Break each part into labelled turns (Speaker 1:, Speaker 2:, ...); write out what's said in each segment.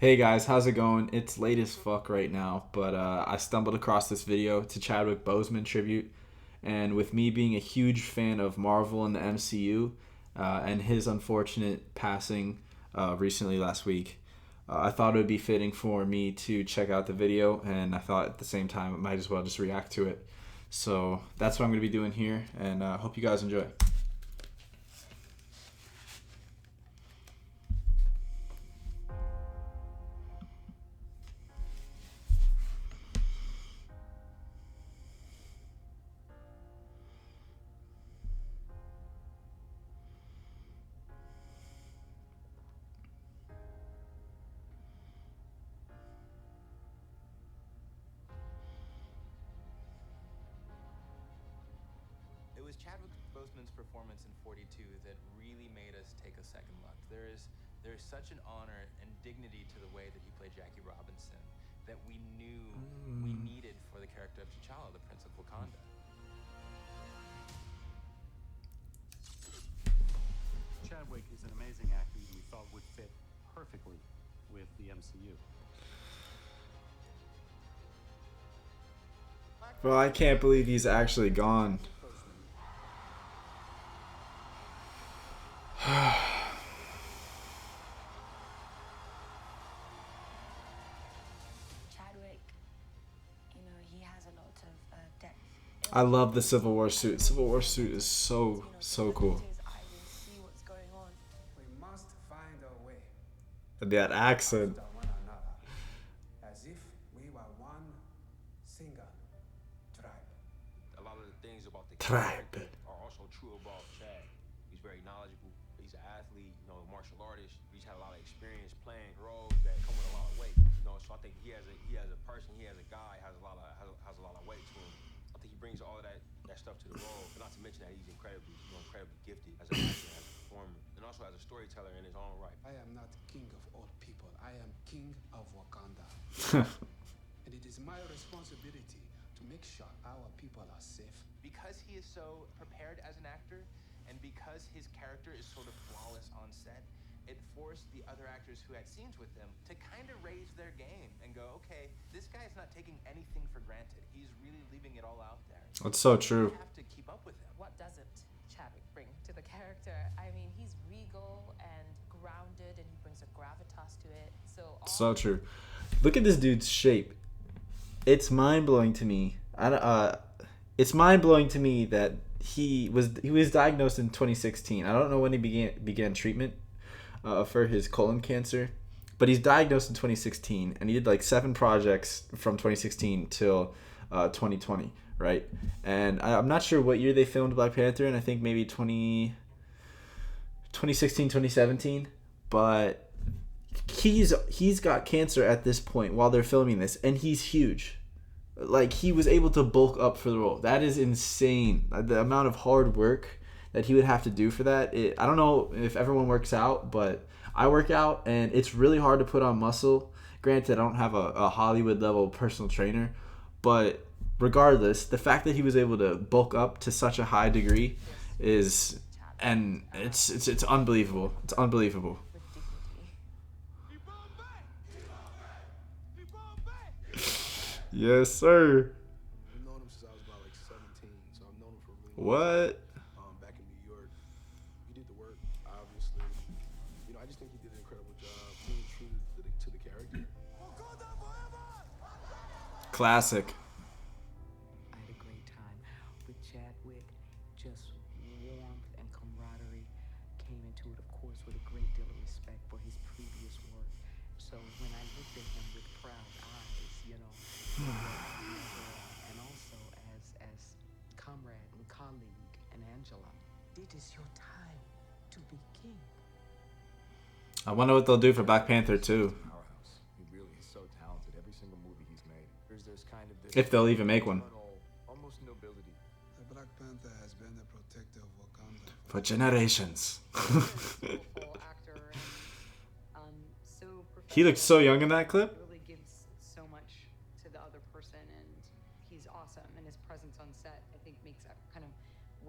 Speaker 1: Hey guys, how's it going? It's late as fuck right now, but I stumbled across this video. It's a Chadwick Boseman tribute, and with me being a huge fan of Marvel and the MCU, and his unfortunate passing recently last week, I thought it would be fitting for me to check out the video, and I thought at the same time it might as well just react to it. So that's what I'm going to be doing here, and hope you guys enjoy.
Speaker 2: It was Chadwick Boseman's performance in 42 that really made us take a second look. There is such an honor and dignity to the way that he played Jackie Robinson that we knew we needed for the character of T'Challa, the Prince of Wakanda.
Speaker 3: Chadwick is an amazing actor who we thought would fit perfectly with the MCU.
Speaker 1: Bro, I can't believe he's actually gone.
Speaker 4: Chadwick, he has a lot of depth.
Speaker 1: I love the Civil War suit. Civil War suit is so cool.
Speaker 4: His eyes and see what's going on.
Speaker 5: We must find a way
Speaker 1: And that accent.
Speaker 5: to one another, as if we were one single tribe.
Speaker 6: A lot of the things about the
Speaker 1: Tribe.
Speaker 6: character are also true about Chad. He's very knowledgeable. He's an athlete, martial artist. He's had a lot of experience playing roles that come with a lot of weight. So I think he as a person, he as a guy has a lot of weight to him. I think he brings all of that stuff to the role. But not to mention that he's incredibly gifted as an actor, as a performer, and also as a storyteller in his own right.
Speaker 5: I am not king of all people. I am king of Wakanda. And it is my responsibility to make sure our people are safe.
Speaker 2: Because he is so prepared as an actor, and because his character is sort of flawless on set, it forced the other actors who had scenes with him to kind of raise their game and go, okay, this guy's not taking anything for granted. He's really leaving it all out there.
Speaker 1: That's so true.
Speaker 2: You have to keep up with him.
Speaker 7: What doesn't Chadwick bring to the character? I mean, he's regal and grounded, and he brings a gravitas to it.
Speaker 1: So true. Look at this dude's shape. It's mind blowing to me. It's mind blowing to me that he was diagnosed in 2016. I don't know when he began treatment for his colon cancer, but he's diagnosed in 2016, and he did like 7 projects from 2016 till 2020, right? And I'm not sure what year they filmed Black Panther, and I think maybe 2016, 2017, but he's got cancer at this point while they're filming this, and he's huge. Like, he was able to bulk up for the role. That is insane. The amount of hard work that he would have to do for that. I don't know if everyone works out, but I work out, and it's really hard to put on muscle. Granted, I don't have a Hollywood level personal trainer, but regardless, the fact that he was able to bulk up to such a high degree is, and it's unbelievable. It's unbelievable. Yes, sir.
Speaker 8: I've known him since I was about like 17, so I've known him for a really long
Speaker 1: What?
Speaker 8: time. Back in New York, he did the work, obviously. I just think he did an incredible job being true to the character.
Speaker 1: Classic.
Speaker 9: I had a great time with Chadwick. Just warmth and camaraderie came into it, of course, with a great deal of respect for his previous work. So when I looked at him with proud eyes, and also as comrade and colleague and Angela, it is your time to be king.
Speaker 1: I wonder what they'll do for Black Panther too,
Speaker 8: Powerhouse. He really is so talented. Every single movie he's made. There's kind of this
Speaker 1: if they'll even make one.
Speaker 8: almost nobility.
Speaker 5: The Black Panther has been the protector of Wakanda
Speaker 1: For generations.
Speaker 7: Skillful actor, and so
Speaker 1: He looked so young in that clip.
Speaker 7: really gives so much to the other person, and he's awesome. And his presence on set, I think, makes that kind of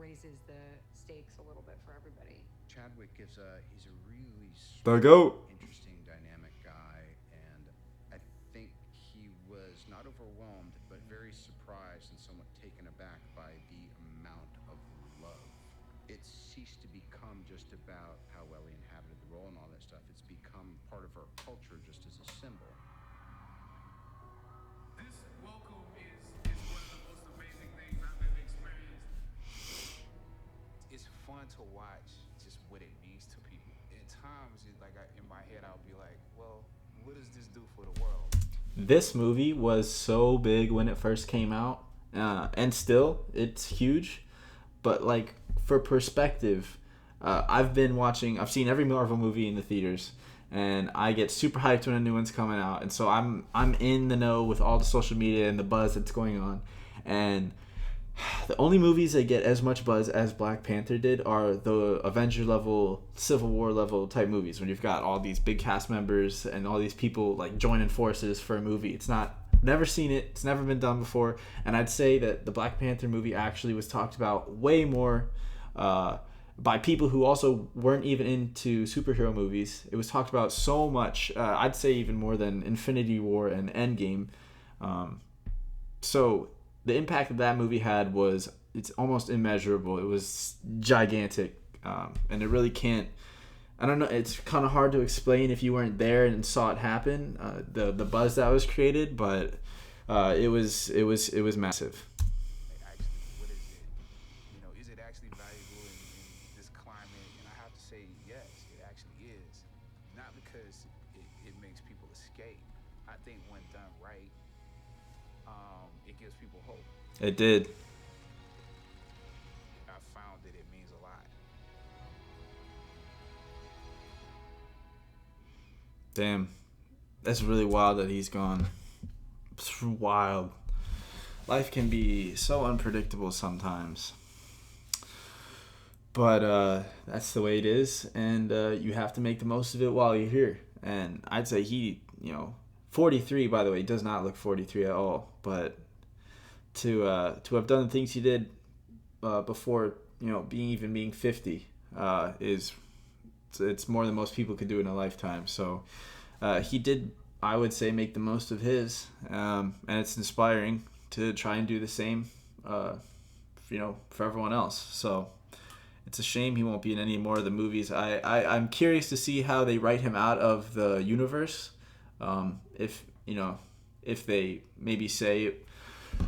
Speaker 7: raises the stakes a little bit for everybody.
Speaker 10: Chadwick he's a really
Speaker 1: The GOAT.
Speaker 10: interesting, dynamic guy, and surprised and somewhat taken aback by the amount of love. It ceased to become just about how well he inhabited the role and all that stuff. It's become part of our culture just as a symbol.
Speaker 8: This welcome is one of the most amazing things I've ever experienced.
Speaker 2: It's fun to watch just what it means to people. At times, in my head, I'll be like, well, what does this do for the world?
Speaker 1: This movie was so big when it first came out, and still it's huge. But like, for perspective, I've seen every Marvel movie in the theaters, and I get super hyped when a new one's coming out, and so I'm in the know with all the social media and the buzz that's going on. And the only movies that get as much buzz as Black Panther did are the Avenger level, Civil War level type movies, when you've got all these big cast members and all these people like joining forces for a movie. Never seen it. It's never been done before. And I'd say that the Black Panther movie actually was talked about way more by people who also weren't even into superhero movies. It was talked about so much. I'd say even more than Infinity War and Endgame. So the impact that movie had it's almost immeasurable. It was gigantic. And it really can't, I don't know, it's kind of hard to explain if you weren't there and saw it happen, the buzz that was created, but it was massive.
Speaker 2: Actually, what is it? Is it actually valuable in this climate? And I have to say, yes, it actually is. Not because it makes people escape. I think when done right, it gives people hope.
Speaker 1: It did.
Speaker 2: I found that it means a lot.
Speaker 1: Damn. That's really wild that he's gone. It's wild. Life can be so unpredictable sometimes. But that's the way it is, and you have to make the most of it while you're here. And I'd say he, 43, by the way, does not look 43 at all. But to have done the things he did before, being 50, it's more than most people could do in a lifetime. So he did, I would say, make the most of his, and it's inspiring to try and do the same, for everyone else. So it's a shame he won't be in any more of the movies. I'm curious to see how they write him out of the universe. If they maybe say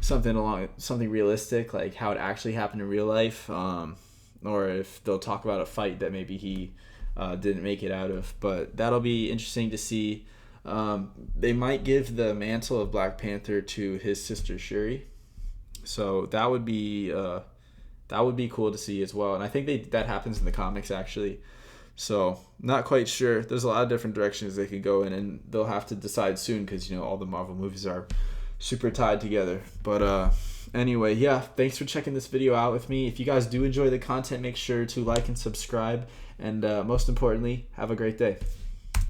Speaker 1: something realistic, like how it actually happened in real life, or if they'll talk about a fight that maybe he didn't make it out of. But that'll be interesting to see. They might give the mantle of Black Panther to his sister Shuri, so that would be cool to see as well. And I think that happens in the comics actually. So not quite sure. There's a lot of different directions they could go in, and they'll have to decide soon because all the Marvel movies are super tied together. But anyway, yeah, thanks for checking this video out with me. If you guys do enjoy the content, make sure to like and subscribe, and most importantly, have a great day.